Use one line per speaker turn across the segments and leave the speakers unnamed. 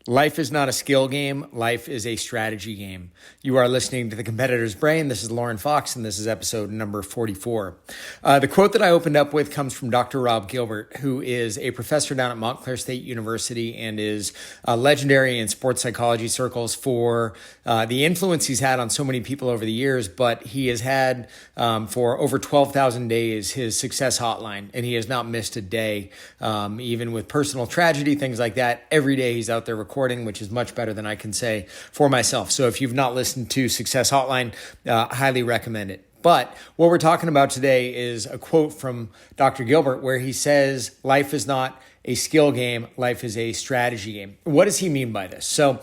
Life is not a skill game. Life is a strategy game. You are listening to The Competitor's Brain. This is Lauren Fox, and this is episode number 44. The quote that I opened up with comes from Dr. Rob Gilbert, who is a professor down at Montclair State University and is legendary in sports psychology circles for the influence he's had on so many people over the years. But he has had for over 12,000 days his success hotline, and he has not missed a day, even with personal tragedy, things like that. Every day he's out there recording, which is much better than I can say for myself. So if you've not listened to Success Hotline, highly recommend it. But what we're talking about today is a quote from Dr. Gilbert where he says, life is not a skill game, life is a strategy game. What does he mean by this? So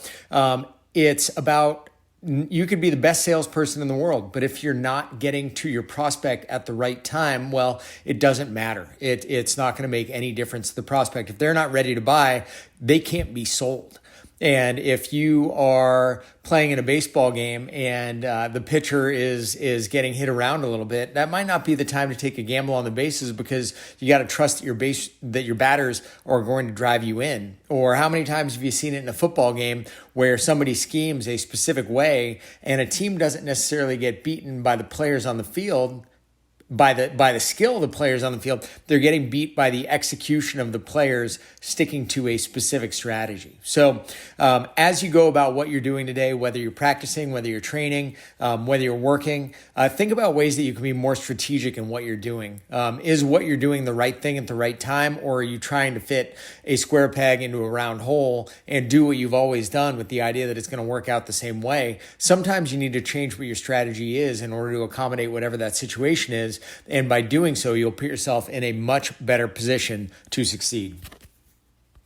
it's about, you could be the best salesperson in the world, but if you're not getting to your prospect at the right time, well, it doesn't matter. It's not going to make any difference to the prospect. If they're not ready to buy, they can't be sold. And if you are playing in a baseball game and the pitcher is getting hit around a little bit, that might not be the time to take a gamble on the bases because you got to trust that your batters are going to drive you in. Or how many times have you seen it in a football game where somebody schemes a specific way and a team doesn't necessarily get beaten by the players on the field, by the skill of the players on the field, they're getting beat by the execution of the players sticking to a specific strategy. So as you go about what you're doing today, whether you're practicing, whether you're training, whether you're working, think about ways that you can be more strategic in what you're doing. Is what you're doing the right thing at the right time, or are you trying to fit a square peg into a round hole and do what you've always done with the idea that it's going to work out the same way? Sometimes you need to change what your strategy is in order to accommodate whatever that situation is. And by doing so, you'll put yourself in a much better position to succeed.